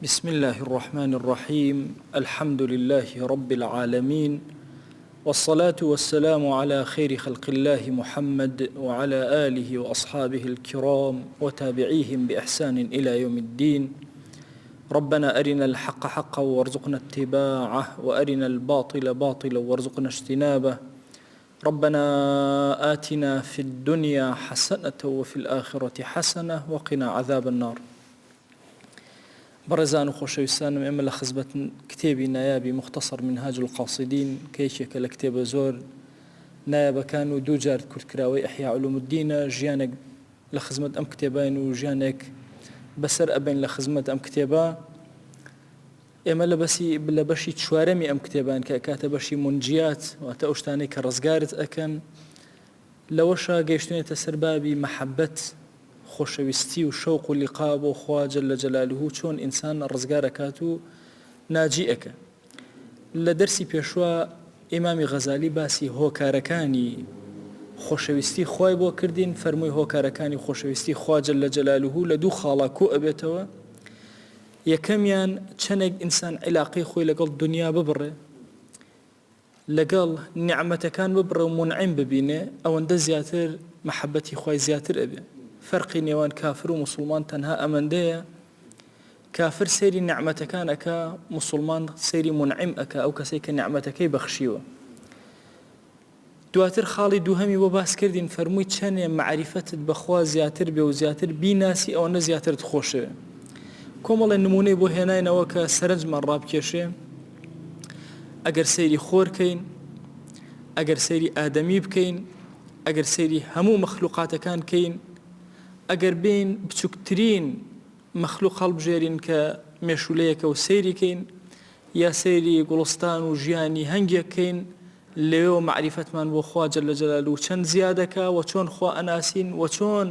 بسم الله الرحمن الرحيم الحمد لله رب العالمين والصلاة والسلام على خير خلق الله محمد وعلى آله وأصحابه الكرام وتابعيهم بإحسان إلى يوم الدين. ربنا أرنا الحق حقا وارزقنا اتباعه وأرنا الباطل باطلا وارزقنا اجتنابه. ربنا آتنا في الدنيا حسنة وفي الآخرة حسنة وقنا عذاب النار. بەڕێزان و خۆشەویستانم، ئێمە لە خزمەت کتێبی نایابی مختصر منهاج القاصدین کە یەکێکە لە کتێبە زۆر نایابەکان و دوو جار کورتکراوەی ئەحیا علوم الدینە. ژیانێک لە خزمەت ئەم کتێبین و ژیانێک بەسەر ئەبین لە خزمەت ئەم کتێبە. ئێمە لە بەشی چوارەمی ئەم کتێبان کە کاتە بەشی منجیات واتە ئەو شتانەی کە ڕزگارت ئەکەن، لەوەشە گەیشتونێتە سەر بابی مەحەبەت، خۆشەویستی و شەوق و لیقا بۆ خوا جەل جەلالوه، چۆن ئینسان ڕزگار ئەکات و ناجی ئەکە. لە دەرسی پێشوە ئیمامی غەزالی باسی هۆکارەکانی خۆشەویستی خوای بۆ کردین. فەرمووی هۆکارەکانی خۆشەویستی خوا جەل جەلالوه لە دوو خاڵا کۆ ئەبێتەوە. یەکەمیان چەندێک ئینسان عیلاقەی خۆی لەگەڵ دنیا ببڕێ، لەگەڵ نیعمەتەکان ببڕێ و منعیم ببینێ، ئەوەندە زیاتر مەحەبەتی خوای زیاتر ئەبێ. فەرقی نێوان کافر و موسڵمان تەنها ئەمەندەیە: کافر سەیری نیعمەتەکان ئەکا، موسڵمان سەیری منعیم ئەکا، ئەو کەسەی کە نیعمەتەکەی بەخشیوە. دواتر خاڵی دووهەمی بۆ باس کردین، فەرمووی چەندێ معریفەتت بەخوا زیاتر بێ و زیاتر بیناسی، ئەوەندە زیاترت خۆشەوێ. کۆمەڵێ نمونەی بۆ هێناینەوە کە سەرنجمان ڕابکێشێ. ئەگەر سەیری خۆرکەین، ئەگەر سەیری ئادەمی بکەین، ئەگەر سەیری هەموو مەخلوقاتەکان کەین، ئەگەر بین بچووکترین مەخلوق هەڵبژێرین کە مێشولەیەکە و سەیریکەین، یا سەیری گوڵستان و ژیانی هەنگێککەین، لەوێەوە معریفەتمان بۆ خوا جەل جەلالوه چەند زیادەکە و چۆن خوا ئەناسین و چۆن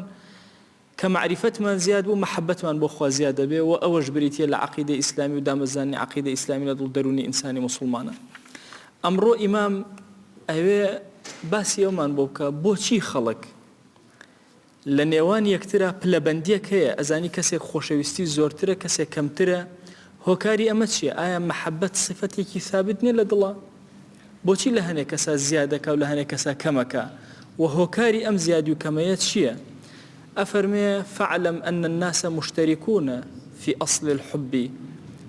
کە معریفەتمان زیاد بوو مەحەبەتمان بۆ خوا زیادە بێ. و ئەوەش بریتە لە عەقیدەی ئیسلامی و دامەزانی عەقیدەی ئیسلامی لە دڵ دەرونی ئینسانی موسڵمانە. ئەمڕۆ ئیمام ئەوێ باسی ئەومان بۆ بکە بۆچی خەڵک لە نێوان یەکترە پلەبەندیەک هەیە، ئەزانی کەسێک خۆشەویستی زۆرترە، کەسێک کەمترە. هۆکاری ئەمە چییە؟ ئایا مەحەبەت صفەتێکی ثابت نییە لە دڵە؟ بۆچی لە هەنێک کەسا زیادەکە و لە هەنێک کەسا کەمەکە؟ و هۆکاری ئەم زیادی و کەمەیە چییە؟ ئەفەرمێ فەعلەم ئەن الناس مشتەریکون فی ئەصل الحب.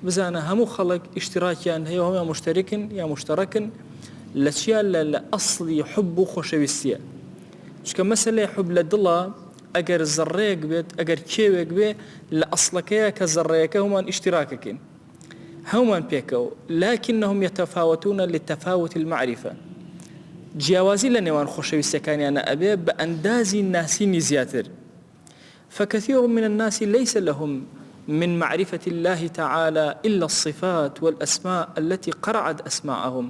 بزانە هەموو خەڵک ئیشتراکیان هەیە، هەموو مشتەرکن یا مشتەرەکن لە چیا؟ لە ئەصلی حب و خۆشەویستیە. چکە مەسەلەی حب لە دڵە، ئەگەر زەڕەیەک بێت، ئەگەر کێوێک بێ، لە ئەسڵەکەیە کە زەڕەیەکە هەمومان ئیشتراکەکەین، هەمومان پێکەوە. لكنهم يتفاوتون لتفاوت المعرفة. جیاوازی لە نێوان خۆشەویستەکانیانە ئەبێ بە ئەندازی ناسینی زیاتر. فكثير من الناس ليس لهم من معرفة الله تعالى إلا الصفات والأسماء التي قرعت أسماءهم.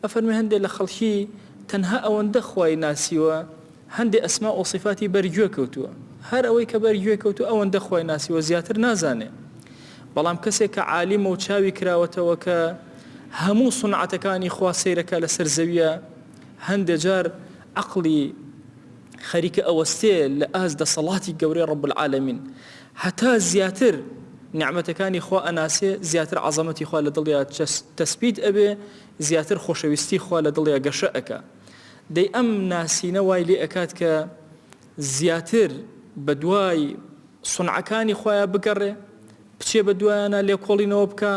أفرمي هندي لخلشي تنها أوان دخواي ناسيوا، هندي أسماء وصفاتي برجوه كوتوا، هر أوي كبرجوه كوتوا أوان دخواي ناسيوا زياتر نازاني. بەڵام کەسێک کە عالیم و چاوی کراوەتەوە کە هەموو سونعەتەکانی خوا سەیرەکە لەسەر زەویە، هەندێک جار عەقڵی خەریکە ئەوەستێ لە ئاز دەسەڵاتی گەورەی ڕەب العالەمین، هەتا زیاتر نیعمەتەکانی خوا ئەناسێ، زیاتر عەزەمەتی خوا لە دڵیا تەسبیت ئەبێ، زیاتر خۆشەویستی خوا لە دڵیا گەشە ئەکا. دەی ئەم ناسینە وای لێ ئەکات کە زیاتر بە دوای سونعەکانی خوایە بگەڕێ، بچێ بە دوایانە لێکۆڵینەوە بکە،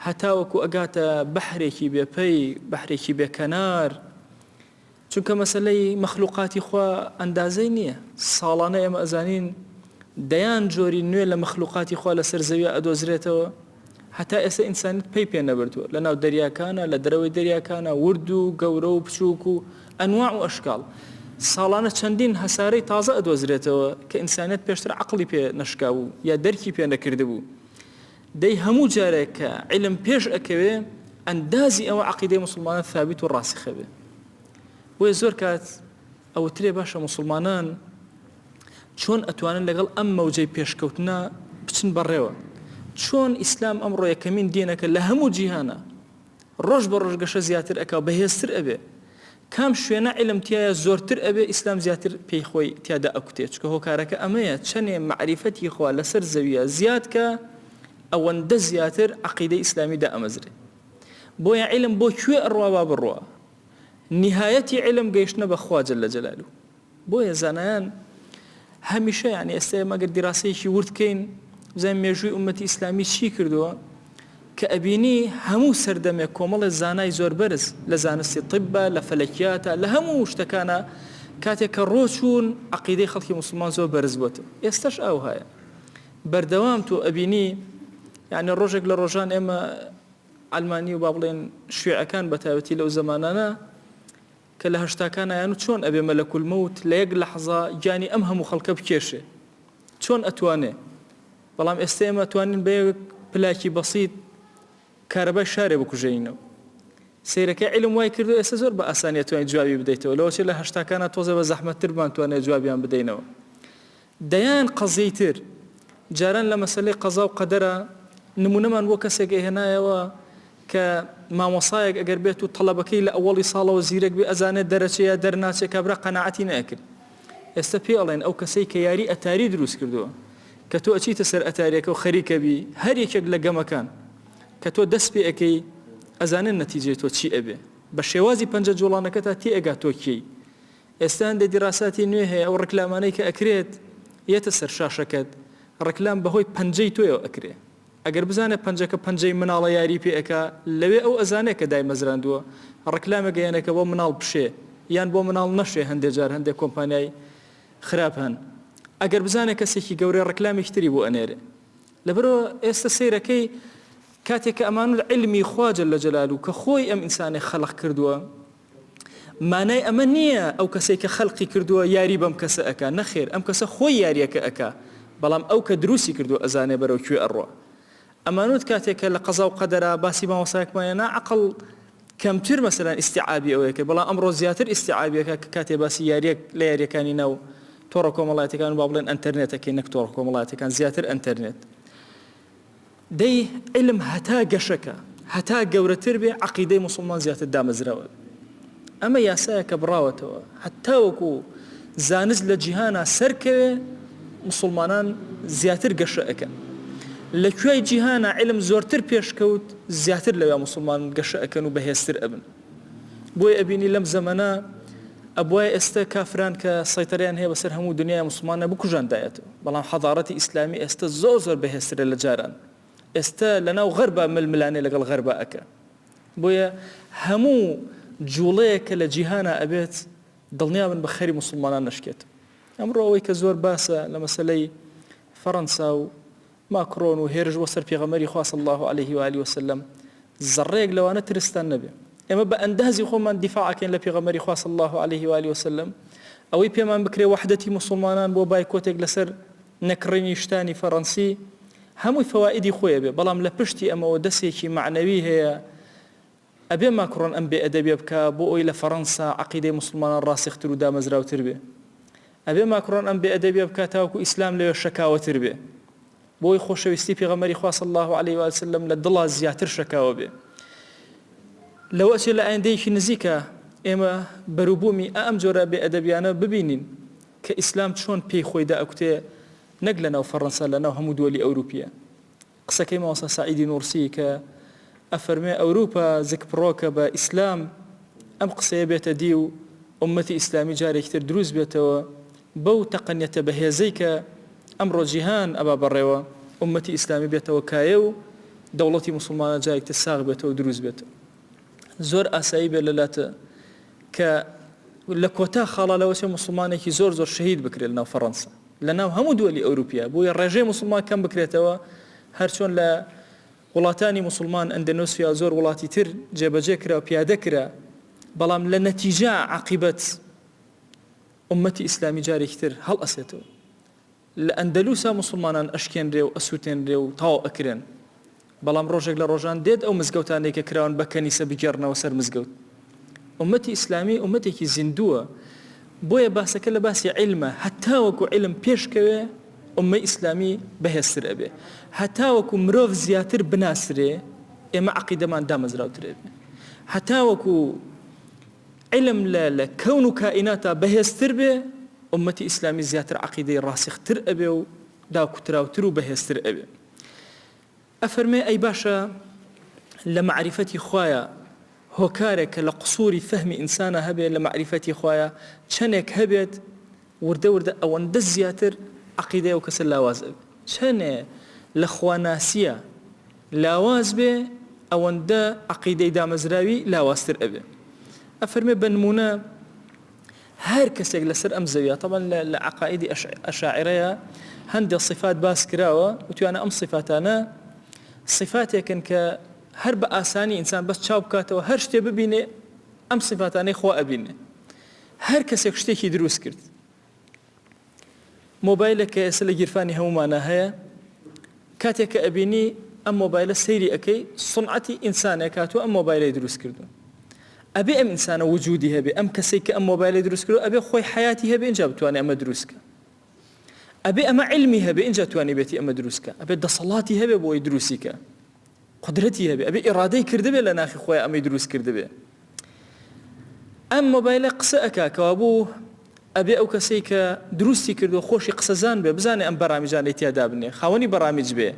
هەتاوەکو ئەگاتە بەحرێکی بێپەی، بەحرێکی بێکەنار. چونکە مەسەلەی مەخلوقاتی خوا ئەندازەی نییە. ساڵانە ئێمە ئەزانین دەیان جۆری نوێ لە مەخلوقاتی خوا لەسەر زەویە ئەدۆزرێتەوە، هەتا ئێستا ئینسانیت پێی پێ نەبردووە. لە ناو دەریاکانە، لە دەرەوەی دەریاکانە، ورد و گەورە و بچووک و ئەنواع و ئەشکاڵ. ساڵانە چەندین هەسارەی تازە ئەدۆزرێتەوە کە ئینسانیت پێشتر عەقڵی پێ نەشکاو یا دەرکی پێ نەکردبوو. دەی هەموو جارێک کە عیلم پێش ئەکەوێ، ئەندازی ئەوە عەقیدەی موسڵمانان ثابت و ڕاسخە بێ. بۆیە زۆر کات ئەوترێ باشە موسڵمانان چۆن ئەتوانن لەگەڵ ئەم مەوجەی پێشکەوتنە بچن بەڕێوە. چۆن ئیسلام ئەمڕۆ یەکەمین دینەکە لە هەموو جیهانە، ڕۆژ بە ڕۆژ گەشە زیاتر ئەکا، بەهێزتر ئەبێ. کام شوێنە عیلم تایە زۆرتر ئەبێ، ئیسلام زیاتر پێی خۆی تیادا ئەکوتێ. چکە هۆکارەکە ئەمەیە چەندێ معریفەتی خوا لەسەر زەویە زیاد کە ئەوەندە زیاتر عەقیدەی ئیسلامی دائەمەزرێ بۆیە عیلم بۆ کوێ ئەڕوا با بڕوا نهایەتی عیلم گەیشتنە بە خوا جەل جەلالوه بۆیە زانایان هەمیشە یعنی ئێستا ئەگەر دیراسەیەکی ورد بکەین بزانین مێژووی ئومەتی ئیسلامی چی کردووە کە ئەبینی هەموو سەردەمێک کۆمەڵی زانای زۆر بەرز لە زانستی طبە لە فەلەکیاتە لە هەموو شتەکانە کاتێک کە ڕۆچوون عەقیدەی خەڵکی موسڵمان زۆر بەرز بووەتەوە ئێستاش ئەو هەیە بەردەوام تۆ ئەبینی یعنی ڕۆژێک لە ڕۆژان ئێمە ئەلمانی و با بڵێن شوێعەکان بەتایبەتی لەو زەمانانە کە لە هەشتاکانیان و چۆن ئەبێ مەلەکول مەوت لە یەک لەحظە گیانی ئەم هەموو خەڵکە بکێشێ چۆن ئەتوانێ بەڵام ئێستا ئێمە توانین بە یەک پلاکی بەسیط کارەبای شارێ بکوژێنینەوە سیرەکەی عیلم وای کردو ئێستا زۆر بە ئاسانی توانین جوابی بدەیتەوە لەوەچێ لە هەشتاکانە تۆزە بە زەحمەتترمان توانێت جوابیان بدەینەوە دەیان قەزەی تر جاران لە مەسەلەی قەزا و قەدەرە نمونەمان بۆ کەسێک هێنایەوە کە مامۆسایەک ئەگەر بێت و تەڵەبەکەی لە ئەوڵی ساڵەوە زیرەک بێ ئەزانێت دەرەچەیە دەرناچێت کابرا قەناعەتی نەکرد ئێستا پێ ئەڵێن ئەو کەسەی کە یاری ئەتاری دروست کردووە کە تۆ ئەچیتە سەر ئەتاریەکە و خەریکە بی هەر یەکێک لە گەمەکان کە تۆ دەست پێ ئەەکەی ئەزانن نەتیجەی تۆ چی ئەبێ بە شێوازی پەنجە جوڵانەکە تا تێ ئەگا تۆ کێی ئێستا هەندێک دیراساتی نوێ هەیە ئەو ڕکلامانەی کە ئەکرێت یەتە سەر شاشەکەت ڕکلام بەهۆی پەنجەی تۆیەوە ئەکرێ ئەگەر بزانێت پەنجەکە پەنجەی مناڵە یاری پێ ئەکا لەوێ ئەو ئەزانێت کە دای مەزراندووە ڕکلامە گەیەنەکە بۆ مناڵ بشێ یان بۆ مناڵ نەشێ هەندێک جار هەندێک کۆمپانیای خراپ هەن ئەگەر بزانێت کەسێکی گەورەی ڕکلامێکی تری بۆ ئەنێرێ لەبەرەوە ئێستا سەیرەکەی کاتێک کە ئەمان علمی خوا جەل جەلالوه کە خۆی ئەم ئینسانی خەلق کردووە مانای ئەمە نییە ئەو کەسێک کە خەڵقی کردووە یاری بەم کەسە ئەکا نەخێر ئەم کەسە خۆی یاریەکە ئەکا بەڵام ئەو کە دروستی کردو ئەزانێ بەرەو کوێ ئەڕوا ئەمانوت کاتێک کە لە قەزا و قەدەرە باسی مامۆسایەکمانە عەقڵ کەمتر مەسەلەن ئیستیعابی ئەوەیە کرد بەڵام ئەمڕۆ زیاتر ئیستیعابیەکە کە کاتێ باسی یاریەک لە یاریەکانی ناو تۆڕە کۆمەڵایەتەکان با بڵێن ئەنتەرنێتەکەی نەک تۆڕە کۆمەڵایەتەکان زیاتر ئەنتەرنێت دەی علم هەتا گەشەکە هەتا گەورەتر بێ عەقیدەی موسڵمان زیاتر دامەزراوە ئەمە یاسایە کە بڕاوەتەوە هەتا وەکو زانست لە جیهانە سەرکەوێ مسلمانان زیاتر گەشە ئەکەن لە کوێی جیهانە علم زۆرتر پێشکەوت زیاتر لەوێ مسلمان گەشە ئەکەن و بەهێزتر ئەبن بۆیە ئەبینی لەم زەمانە ئەبوای ئێستا کافران کە سەیطەرەیان هەیە بەسەر هەموو دنیای مسلمانە بکوژاندایەتەوە بەڵام حەضارەتی ئیسلامی ئێستا زۆر بەهێزترە لە جاران ئێستا لەناو غەربە ململانێ لەگەڵ غەربە ئەکە بۆیە هەموو جوڵەیە کە لە جیهانە ئەبێت دڵنیابن بە خەری مسلمانان نشکێت ئەمڕۆ ئەوەی کە زۆر باسە لە مەسەلەی فەڕەنسا و ماکرۆن و هێرش بۆ سەر پێغەمبەری خوا صلی الله عليه و آله وسلم زەڕەیەک لەوانە ترستان نەبێ ئێمە بە ئەندازی خۆمان دیفاعەکەین لە پێغەمبەری خوا صلی الله عليه و آله وسلم ئەوەی پێمان بکرێ وحدەتی مسلمانان بۆ بایکۆتێک لەسەر نەکڕینی شتانی فەڕەنسی هەمووی فەوائدی خۆیە بێ بەڵام لە پشتی ئەمەوە دەستێکی معنەوی هەیە ئەبێ ماکرۆن ئەم بێ ئەدەبێ بکە بۆ ئەوی لە فەڕەنسا عەقیدەی مسلمانان ڕاسختر و دامەزراوتر بێ ئەبێ ماکرۆن ئەم بێ ئەدەبێ بکە تاوەکو ئیسلام لەوێ شەکاوەتر بێ بۆی خۆشەویستی پێغەمبەری خوا صلی الله عليه و سلم لە دڵا زیاتر شەکاوە بێ لەوە چێ لە ئایندەیەکی نزیکە ئێمە بەروبوومی ئەم جۆرە بێ ئەدەبیانە ببینین کە ئیسلام چۆن پێی خۆی دائەکوتێ نەک لەناو فەڕەنسا لەناو هەموو دۆلی ئەوروپیە قسەکەی مامۆستا سعیدی نورسی کە ئەفەرمێ ئەوروپا زگپڕۆکە بە ئیسلام ئەم قسەیە بێتە دی و ئومەتی ئیسلامی جارێکتر دروست بێتەوە بەو تەقەنیەتە بەهێزەی کە ئەمڕۆ جیهان ئەبا بەڕێوە ئومەتی ئیسلامی بێتەوە کایە و دەوڵەتی مسلمانە جایەکتر ساغ بێتەوە دروست بێتەوە زۆر ئاسایی بێ لەلاتە کە لە کۆتا خاڵا لەوە چێ مسلمانێکی زۆر شەهید بکرێت لەناو فەڕەنسا لەناو هەموو دۆلی ئەوروپیا بۆیە ڕێژەی مسلمان کەم بکرێتەوە هەرچۆن لە وڵاتانی مسلمان ئەندەنۆسیا زۆر وڵاتی تر جێبەجێ کرا و پیادە کرا بەڵام لە نەتیجە عاقبەت ئومەتی ئیسلامی جارێکتر هەڵ ئەسێتەوە لە ئەندەلوسا مسلمانان ئەشکێنرێ و ئەسووتێنرێ و تاو ئەکرێن بەڵام ڕۆژێک لە ڕۆژان دێت ئەو مزگەوتانێک کە کراون بە کەنیسە بگێڕنەوە سەر مزگەوت ئومەتی ئیسلامی ئومەتێکی زیندووە بۆیە باسەکە لە باسی علمە هەتاوەکو علم پێشکەوێ ئومە ئیسلامی بەهێزتر ئەبێ هەتاوەکو مرۆڤ زیاتر بناسرێ ئێمە عەقیدەمان دامەزراوترێ بێ هەتاوەکو علم لە کەون و کائیناتە بەهێزتر بێ ئومەتی ئیسلامی زیاتر عەقیدەی ڕاسختر ئەبێ و داکوتراوتر و بەهێزتر ئەبێ ئەفەرمێ ئەی باشە لە معریفەتی خوایە هۆکارێک کە لە قسووری فەهمی ئینسانە هەبێت لە معریفەتی خوایە چەندێک هەبێت وردە وردە ئەوەندە زیاتر عەقیدەی ئەو کەسە لاواز ئەبێ چەندێ لە خواناسیە لاواز بێ ئەوەندە عەقیدەی دامەزراوی لاوازتر ئەبێ ئەفەرمێ بە نمونە هەر کەسێک لەسەر ئەم زەویە طبعا لە عەقائیدی ئەشاعیرەیە هەندێک صفات باس کراوە وتوانە ئەم صفاتانە صفاتێکن کە هەر بە ئاسانی ئینسان بەس چاو بکاتەوە هەر شتێ ببینێ ئەم صفاتانەی خوا ئەبینێ هەر کەسێک شتێکی دروست کرد مۆبایلە کە ئێستا لە گیرفانی هەمومانە هەیە کاتێک کە ئەبینی ئەم مۆبایلە سەیری ئەەکەی سنعەتی ئینسانێک هاتووە ئەم مۆبایلەی دروست کردو ئەبێ ئەم ئینسانە وجودی هەبێ ئەم کەسێک کە ئەم مۆبایلەی دروست کردو ئەبێ خۆی حیاتی هەبێ اینجا بتوانێ ئەمە دروستکە ئەبێ ئەمە علمی هەبێ اینجا توانی بێتی ئەمە دروستکە ئەبێ دەسەڵاتی هەبێ بۆی دروستیکە قدرەتی هەبێ ئەبێ ئیرادەی کردبێ لە ناخی خۆی ئەمەی دروست کردبێ ئەم مۆبایلە قسە ئەکا کەوا بوو ئەبێ ئەو کەسەی کە دروستی کردو خۆشی قسەزان بێ بزانێ ئەم بەڕامیجانەی تیادا بنێ خاوەنی بەڕامیج بێ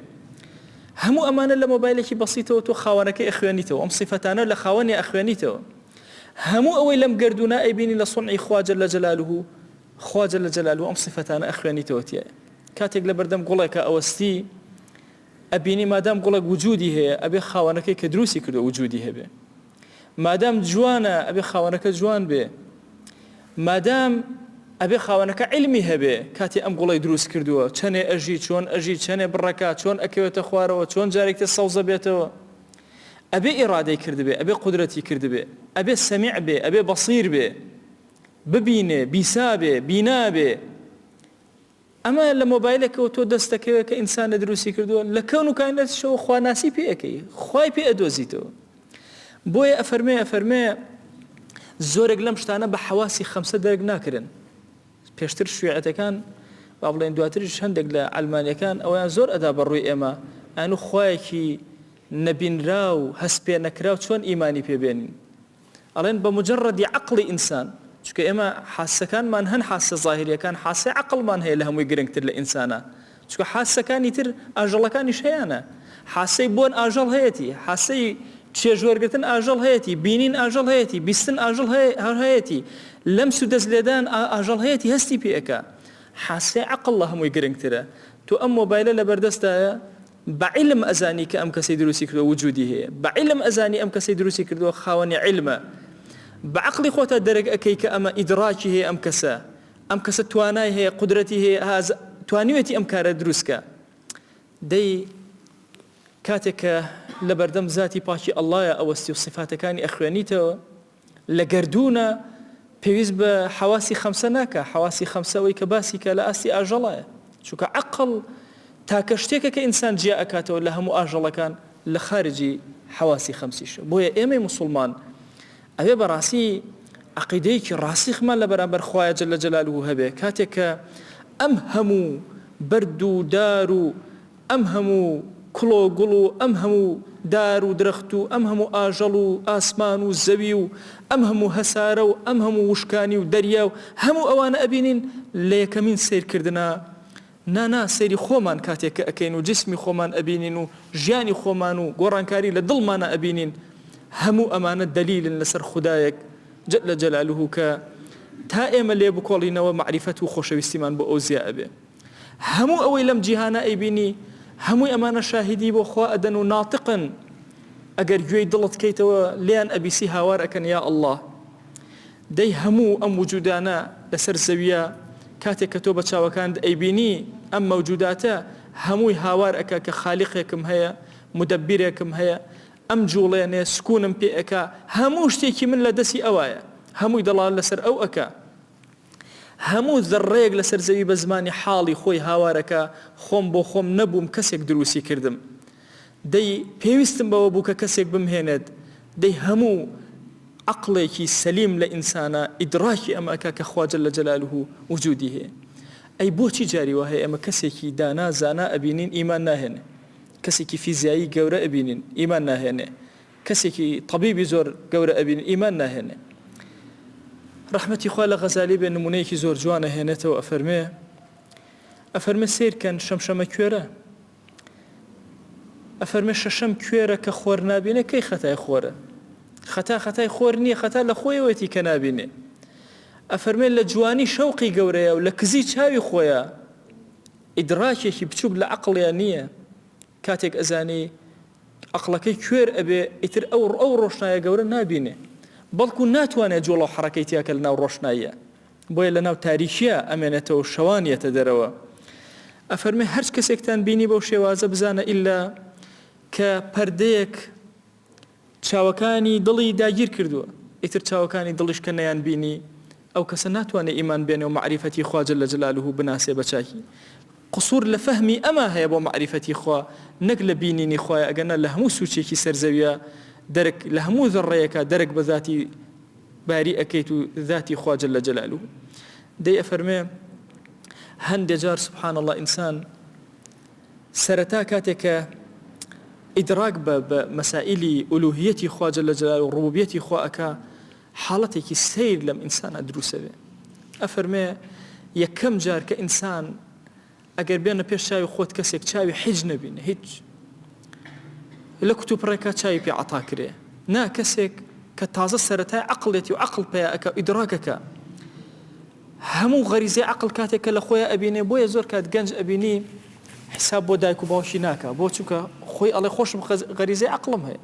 هەموو ئەمانە لە مۆبایلێکی بەسیتەوە تۆ خاوەنەکەی ئەخوێنیتەوە ئەم صفەتانە لە خاوەنی ئەخوێنیتەوە هەموو ئەوەی لەم گردوونە ئەیبینی لە سونعی خوا جەل جەلالوه خوا جەل جەلالوه ئەم صفەتانە ئەخوێنیتەوە تیایە کاتێک لە بەردەم گوڵێکە ئەوەستی ئەبینی مادام گوڵێک وجودی هەیە ئەبێ خاوەنەکەی کە دروستی کردو وجودی هەبێ مادام جوانە ئەبێ خاوەنەکە جوان بێ مادام ئەبێ خاوەنەکە علمی هەبێ کاتی ئەم گوڵی دروست کردووە چەنێ ئەژی چۆن ئەژی چەنێ بڕەکە چۆن ئەکەوێتە خوارەوە چۆن جارێکتە سەوزە بێتەوە ئەبێ ئیرادەی کردبێ ئەبێ قودرەتی کردبێ ئەبێ سەمیع بێ ئەبێ بەصیر بێ ببینێ بیسا بێ بینا بێ ئەمە لە مۆبایلەکەەوە تۆ دەستەکەوێت کە ئینسانە دروستی کردووە لە کەون و کاینەتشەوە خواناسی پێ ئەەکەی خوای پێ ئەدۆزیتەوە بۆیە ئەفەرمێ زۆرێک لەم شتانە بە حەواسی خەمسە دەرک ناکردن پێشتر شوێعەتەکان با بڵێن دواتریش هەندێک لە ئەلمانیەکان ئەویان زۆر ئەدا بەڕووی ئێمە ئەنو خوایەکی نەبینرا و هەست پێ نەکرا و چۆن ئیمانی پێبێنین ئەڵێن بە مجەڕەدی عەقڵی ئینسان چونکە ئێمە حاسەکانمان هەن حاسە زاهریەکان حاسەی عەقڵمان هەیە لە هەمووی گرنگتر لە ئینسانە چونکە حاسەکانی تر ئاژەڵەکانیش هەیەنە حاسەی بۆن ئاژەڵ هەیەتی حاسەی چێژوەرگرتن ئاژەڵ هەیەتی بینین ئاژەڵ هەیەتی بیستن ئاژەڵ هەیەتی لەم سودەست لێدان ئاژەڵ هەیەتی هەستی پێەکە حاسەی عەقڵ لە هەمووی گرنگترە تۆ ئەم مۆبایلە لە بەردەستایە بعلم ئەزانی کە ئەم کەسەی دروستی کردووە وجودی هەیە بعلم ئەزانی ئەم کەسەی دروستی کردووە خاوەنی علمە بعقلی خۆتە دەرەک ئەەکەی کە ئەمە ئیدراکی هەیە ئەم کەسە توانای هەیە قودرەتی هەیە توانیوێتی ئەم کارە دروستکە دەی کاتێک کە لە بەردەم ذاتی پاکی ئەڵڵایە ئەوەستی و صفاتەکانی ئەخوێنیتەوە لە گردوونە پێویست بە حەواسی خەمسە ناکە حەواسی خەمسەوەی کە باسی کە لە ئاستی ئاژەڵایە چونکە عەقڵ تاکە شتێکە کە ئینسان جیا ئەکاتەوە لە هەموو ئاژەڵەکان لە خارجی حەواسی خەمسیشە بۆیە ئێمەی موسڵمان ئەوێ بەڕاستی عەقیدەیەکی ڕاسیخمان لە بەرامبەر خوایە جەل جەلالوه هەبێ کاتێک کە ئەم هەموو بەرد و دار و ئەم هەموو کڵۆ گوڵ و ئەم هەموو دار و درەخت و ئەم هەموو ئاژەڵ و ئاسمان و زەوی و ئەم هەموو هەسارە و ئەم هەموو وشکانی و دەریا و هەموو ئەوانە ئەبینین لە یەکەمین سیرکردنا نانا سەیری خۆمان کاتێک کە ئەەکەین و جسمی خۆمان ئەبینین و ژیانی خۆمان و گۆڕانکاری لە دڵمانە ئەبینین هەموو ئەمانە دەلیلن لەسەر خودایەک جەل جەلالوه کە تا ئێمە لێ بکۆڵینەوە معریفەت و خۆشەویستیمان بۆ ئەو زیا ئەبێ هەموو ئەوەی لەم جیهانە ئەیبینی هەمووی ئەمانە شاهیدی بۆ خوا ئەدەن و ناتقن ئەگەر گوێی دڵت کەیتەوە لیان ئەبیسی هاوار ئەکەن یا ئەڵڵاه دەی هەموو ئەم وجودانە لەسەر زەویە کاتێک کە تۆ بە چاوەکانت ئەیبینی ئەم مەوجوداتە هەمووی هاوار ئەکا کە خالیقێکم هەیە مدەبیرێکم هەیە ئەم جوڵێنێ سکونم پێ ئەکا هەموو شتێکی من لە دەستی ئەوایە هەمووی دەڵال لەسەر ئەو ئەکا هەموو ذڕەیەک لەسەر زەوی بە زمانی حاڵی خۆی هاوارەکە خۆم بۆ خۆم نەبووم کەسێک دروستی کردم دەی پێویستم بەوە بوو کە کەسێک بمهێنێت دەی هەموو عقلێکی سەلیم لە ئینسانە ئیدراکی ئەمەکە کە خوا جەل جەلالوه وجودی هەیە ئەی بۆچی جاری وهەیە ئەمە کەسێکی دانا زانا ئەبینین ئیمان ناهێنێ کەسێکی فیزیایی گەورە ئەبینین ئیمان ناهێنێ کەسێکی طەبیبی زۆر گەورە ئەبینین ئیمان ناهێنێ ڕەحمەتی خوا لە غەزالی بێ نمونەیەکی زۆر جوانە هێنێتەوە ئەفەرمێ سیرکەن شەمشەمە کوێرە ئەفەرمێ شەشەم کوێرە کە خۆر نابینێ کەی خەتای خۆرە خەتای خۆر نییە خەتا لە خۆیەوەتی کە نابینێ ئەفەرمێ لە جوانی شەوقی گەورەیە و لە کزی چاوی خۆیە ئیدراکێکی بچووک لە عەقڵیان نییە کاتێک ئەزانی عەقڵەکەی کوێر ئەبێ ئیتر ئەو ڕۆشنایە گەورە نابینێ بەڵکو ناتوانێت جۆڵە و حەرەکەی تیاکە لە ناو ڕۆشناییە بۆیە لە ناو تاریکیە ئەمێنێتەوە شەوانیەتە دەرەوە ئەفەرمێ هەر کەسێکتان بینی بەو شێوازە بزانە ئیلا کە پەردەیەک چاوەکانی دڵی داگیر کردووە ئیتر چاوەکانی دڵیش کە نەیان بینی ئەو کەسە ناتوانێت ئیمان بێنێ و معریفەتی خوا جەل جەلالوه بناسێ بە چاکی قصور لە فەهمی ئەمە هەیە بۆ معریفەتی خوا نەک لە بینینی خوایە ئەگەنە لە هەموو سوچێکی سەرزەویە دەرک لە هەموو ذڕەیەکە دەرک بە ذاتی باری ئەکەیت و ذاتی خوا جەل جەلالوه دەی ئەفەرمێ هەندێک جار سبحان الله ئینسان سەرەتا کاتێکە ئیدراک بە مەسائلی ئولوهیەتی خوا جەل جەلالوه و ڕوبوبیەتی خوا ئەکا حاڵەتێکی سیر لەم ئینسانە دروسە بێ ئەفەرمێ یەکەم جار کە ئینسان ئەگەر بێنە پێش چاوی خۆت کەسێک چاوی حیج نەبینە هیچ لە کتوپڕێکە چاوی پێ عەتا کرێ نا کەسێک کە تازە سەرەتای عەقڵێتی و عەقڵ پێیە ئەکا ئیدراکەکە هەموو غەریزەی عەقڵ کاتێک کە لە خۆیە ئەبینێ بۆیە زۆر کات گەنج ئەبینی حساب بۆ دایک و باوشی ناکە بۆ چونکە خۆی ئەڵێ خۆشم غەریزەی عەقڵم هەیە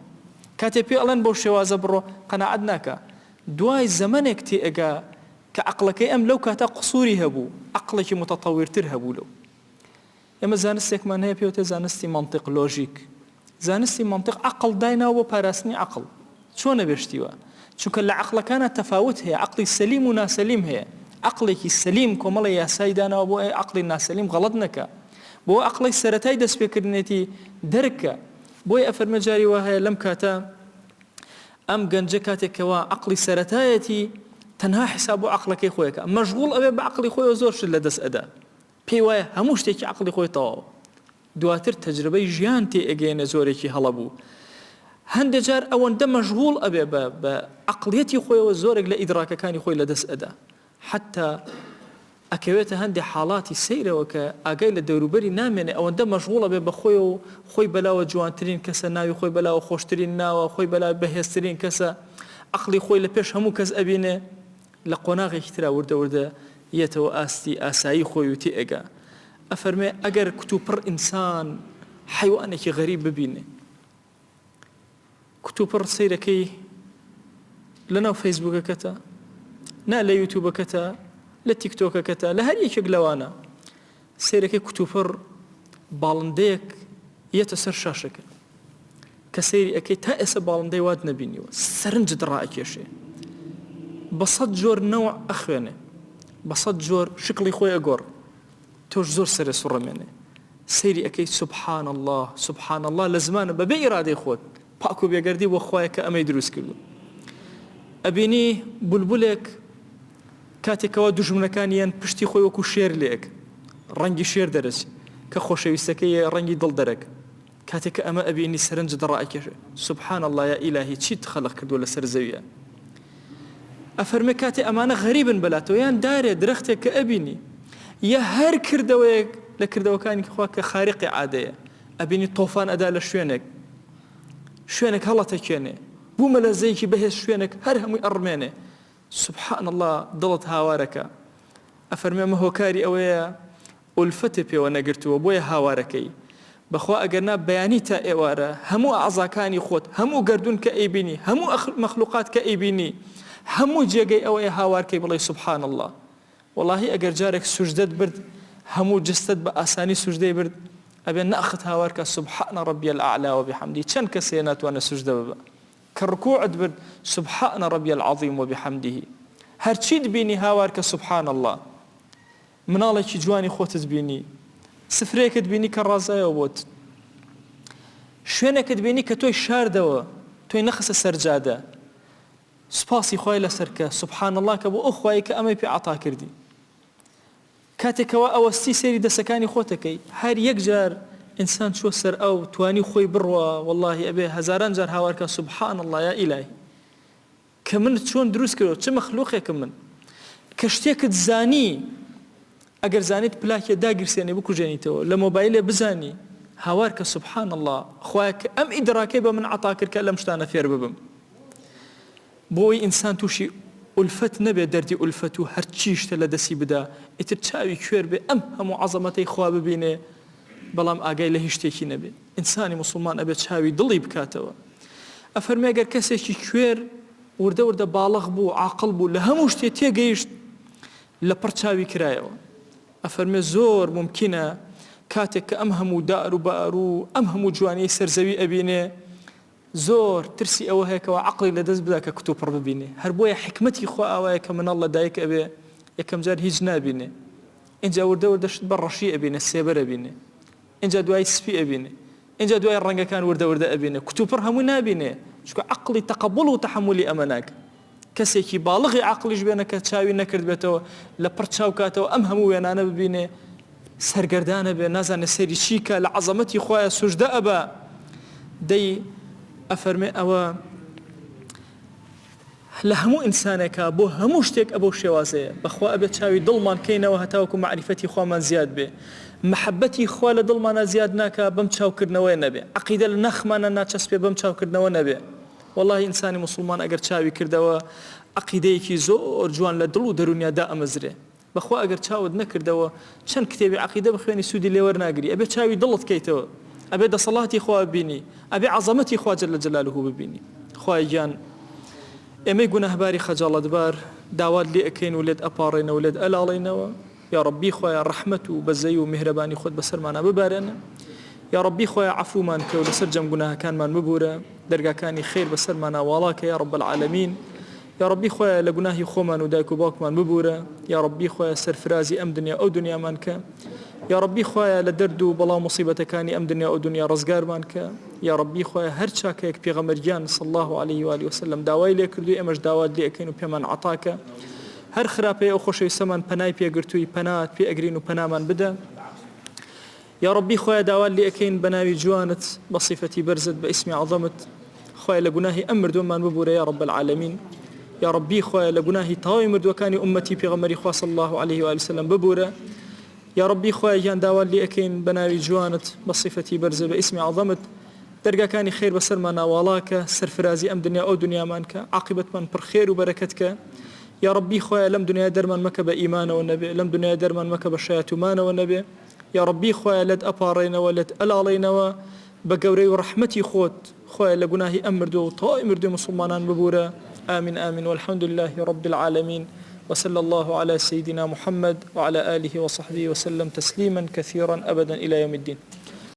کاتێک پێ ئەڵێن بۆ شێوازە بڕۆ قەناعەت ناکە دوای زەمانێک تێئەگا کە عەقڵەکەی ئەم لەو کاتە قسووری هەبوو عەقڵێکی متەتەویرتر هەبوو لەو ئێمە زانستێکمان هەیە پێوتە زانستی مەنتیق لۆژیک زانستی مەنتیق عەقڵ دایناوە بۆ پاراستنی عەقڵ چۆن نەبێشتیوە چونکە لە عەقڵەکانە تەفاوت هەیە عەقڵی سەلیم و ناسەلیم هەیە عەقڵێکی سەلیم کۆمەڵی یاسایی داناوە بۆ عەقڵی ناسەلیم غەڵەت نەکە بۆ عەقڵی سەرەتای دەستپێکردنێتی دەرکە بۆی ئەفەرمە جاری وا هەیە لەم کاتە ئەم گەنجە کاتێکەوە عەقڵی سەرەتایەتی تەنها حساب بۆ عەقڵەکەی خۆیەکە مەشغوڵ ئەوێ بە عەقڵی خۆی زۆر شت لەدەست ئەدا پێی وایە هەموو شتێکی عەقڵی خۆی تەواوە دواتر تەجربەی ژیان تێ ئەگەێنە زۆرێکی هەڵەبوو هەندێک جار ئەوەندە مەشغوڵ ئەبێ بە عەقڵیەتی خۆیەوە زۆرێک لە ئیدراکەکانی خۆی لەدەست ئەدا حتا ئەکەوێتە هەندێک حاڵاتی سەیرەوە کە ئاگای لە دەوروبەری نامێنێ ئەوەندە مەشغوڵە بێ بە خۆی و خۆی بەلاوە جوانترین کەسە ناوی خۆی بەلاوە خۆشترین ناوە خۆی بەلا بەهێزترین کەسە عەقڵی خۆی لە پێش هەموو کەس ئەبینێ لە قۆناغێکی ترا وردە یەتەوە ئاستی ئاسایی خۆی و تێئەگا ئەفەرمێ ئەگەر کتوپڕ ئینسان حیوانێکی غەریب ببینێ کتوپڕ سەیرەکەی لەناو فەیسبووکەکەتە نا لە یوتیوبەکەتە لە تیکتۆکەکەتە لە هەر یەکێک لەوانە سەیرەکەی کتوپڕ باڵندەیەک یەتە سەر شاشەکە کە سەیری ئەەکەی تا ئێستا باڵندەی وات نەبینیوە سەرنجت ڕائەکێشێ بە سەد جۆر نەوع ئەخوێنێ بە سەد جۆر شکڵی خۆی ئەگۆڕ تۆش زۆر سەرێ سوڕەمێنێ سەیری ئەەکەی سوبحان الله سوبحان الله لە زمانە بەبێ ئیرادەی خۆت پاک و بێگەردی بۆ خوایە کە ئەمەی دروست کردو ئەبینی بولبولێک کاتێکەوە دوژمنەکانیان پشتی خۆی وەکو شێر لێک ڕەنگی شێر دەرەچ کە خۆشەویستەکەی ڕەنگی دڵ دەرەک کاتێک کە ئەمە ئەبینی سەرنج دڕائەکێشێ سوبحان الله یا ئیلاهی چیت خەلق کردووە لەسەر زەویە ئەفەرمێ کاتێ ئەمانە غەریبن بەلاتەوە یان دارێ درەختێک کە ئەبینی یا هەر کردەوەیەک لە کردەوەکانی خوا کە خارقی عادەیە ئەبینی تۆفان ئەدا لە شوێنێک هەڵەتەکێنێ بوومە لە زەیکی بەهێز شوێنێک هەر هەمووی ئەڕمێنێ سبحان الله دڵت هاوارەکە ئەفەرمێ ئەمە هۆکاری ئەوەیە ئولفەتێ پێوە نەگرتووە بۆیە هاوارەکەی بەخوا ئەگەرنا بەیانی تا ئێوارە هەموو ئەعزاکانی خۆت هەموو گەردون کە ئەیبینی هەموو مەخلوقات کە ئەیبینی هەموو جێگەی ئەوەیە هاوارکەی بڵێ سبحان الله والله ئەگەر جارێک سوژدەت برد هەموو جستت بە ئاسانی سوژدەی برد ئەبێ نەخت هاوارکە سبحان ربي الأعلى وبحمده چەند کەسێ ناتوانە سوژدە ببە کە ڕکوعت برد سبحان ربي العظيم وبحمده هەرچیت بینی هاوارکە سبحان الله مناڵێکی جوانی خۆتت بینی سفرەیەکت بینی کە ڕازایەوە بۆت شوێنێکت بینی کە تۆی شاردەوە تۆی نەخسە سەرجادە سپاسی خوای لەسەر کە سبحان الله کە بۆ ئەو خوای کە ئەمەی پێ عەتا کردی کاتێکەوە ئەوەستی سێری دەسەکانی خۆتەکەی هەر یەک جار ئینسان چوە سەر ئەو توانی خۆی بڕوە والله ئەبێ هەزاران جار هاوارکە سبحان الله یا ئیلاهی کە من چۆن دروست کردەوە چه مەخلوقێکم من کە شتێکت زانی ئەگەر زانیت پلاکێ داگیرسێنێ بکوژێنیتەوە لە مۆبایلێ بزانی هاوار کە سبحان الله خوای کە ئەم ئیدراکەی بە من عەتا کرد کە لەم شتانە فێر ببم بۆی ئینسان تووشی ئولفەت نەبێ دەردی ئولفەت و هەرچی شتە لە دەستی بدا ئیتر چاوی کوێر بێ ئەم هەموو عەزەمەتەی خوا ببینێ بەڵام ئاگای لە هیچ شتێکی نەبێ ئینسانی موسڵمان ئەبێ چاوی دڵی بکاتەوە ئەفەرمێ ئەگەر کەسێکی کوێر وردە وردە باڵغ بوو عاقڵ بوو لە هەموو شتێ تێگەیشت لە پڕ چاوی کرایەوە ئەفەرمێ زۆر ممکنە کاتێک کە ئەم هەموو دار و بار و ئەم هەموو جوانەی سەرزەوی ئەبینێ زۆر ترسی ئەوە هەیەکەوە عەقڵی لەدەست بدا کە کتۆ پڕ ببینێ هەر بۆیە حکمەتی خوا ئەوەیە کە مناڵ لە دایک ئەبێ یەکەم جار هیچ نابینێ اینجا وردە وردە شت بە ڕەشی ئەبینێ سێبەر ئەبینێ اینجا دوای سپی ئەبینێ اینجا دوای ڕەنگەکان وردە وردە ئەبینێ کتۆ پڕ هەموو نابینێ چونکە عەقڵی تەقەبوڵ و تەحەمولی ئەمە ناکە کەسێکی باڵغی عەقڵیش بێنە کە چاوی نەکرد بێتەوە لە پڕ چاو کاتەوە ئەم هەموو وێنانە ببینێ سەرگەردانە بێ نازانێ سەیری چیکە لە عەزەمەتی خوایە سوژدە ئەبە دەی ئەفەرمێ ئەوە لە هەموو ئینسانێکە بۆ هەموو شتێک ئەبەو شێوازەیە بەخوا ئەبێت چاوی دڵمان کەینەوە هەتاوەکو معریفەتی خوامان زیاد بێ محەبەتی خوا لە دڵمانە زیاد ناکە بەم چاوکردنەوەی نەبێ عەقیدە لە نەخمانە ناچەسپێ بەم چاوکردنەوە نەبێ والله ئینسانی موسڵمان ئەگەر چاوی کردەوە عەقیدەیەکی زۆر جوان لە دڵ و دەرونیادا ئەمەزرێ بەخوا ئەگەر چاوت نەکردەوە چەند کتێبی عەقیدە بخوێنی سوودی لێ وەرناگری ئەبێ چاوی دڵت کەیتەوە ئەبێ دەسەڵاتی خوا ببینی ئەبێ عەزەمەتی خوا جەل جەلالوه ببینی خوای گیان ئێمەی گوناهباری خەجاڵەتبار داوات لێ ئەکەین و لێت ئەپاڕێنەوە و لێت ئەلاڵێنەوە یا ربی خوایە ڕەحمەت و بەزەی و میهرەبانی خۆت بەسەرمانە ببارێنە یا ربی خوایە عەفومان کە و لەسەر جەم گوناهەکانمان ببورە دەرگاکانی خێر بەسەرمانە واڵاکە یا رب العالمین یا ربی خوایە لە گوناهی خۆمان و دایک و باوکمان ببورە یا ربی خوایە سەرفرازی ئەم دنیا ئەو دنیامان کە یا ربی خوایە لە دەرد و بەڵاو مصیبەتەکانی ئەم دنیا ئەو دنیا ڕزگارمان کە یا ربی خوایە هەر چاکەیەک پێغەمبەرگیان صلی الله علیه و آله وسلم داوای لێ کردووی ئەمەش داوات لێ ئەکەین و پێمان عەتاکە هەر خراپەیە ئەو خۆشەویستەمان پەنای پێگرتووی پەنات پێ ئەگرین و پەنامان بدە یا ربی خوایە داوات لێ ئەکەین بە ناوی جوانت بە صیفەتی بەرزت بە ئیسمی عەظەمت خوایە لە گوناهی ئەم مردوومان ببورە یا رب العالمین یا ربی خوایە لە گوناهی تەواوی مردووەکانی ئومەتی پێغەمبەری خوا صلی الله علیه و آله وسلم ببورە یا ربی خوای گیان داوات لێ ئەکەین بە ناوی جوانت بە صیفەتی بەرزە بە ئیسمی عەظەمت دەرگاکانی خێر بەسەرمان ناواڵاکە سەرفرازی ئەم دنیا ئەو دنیامان کە عاقبەتمان پڕ خێر و بەرەکەت کە یا ربی خوای لەم دنیا دەرمان مەکە بە ئیمانەوە نەبێ لەم دنیا دەرمان مەکە بە شایەتومانەوە نەبێ یا ربی خوای لەت ئەپاڕێنەوە لەت ئەلاڵێنەوە بە گەورەی و ڕەحمەتی خۆت خوای لە گوناهی ئەم مردووە و تەواوی مردووی موسڵمانان ببورە آمين آمين والحمد لله رب العالمين وصلى الله على سيدنا محمد وعلى آله وصحبه وسلم تسليما كثيرا أبدا إلى يوم الدين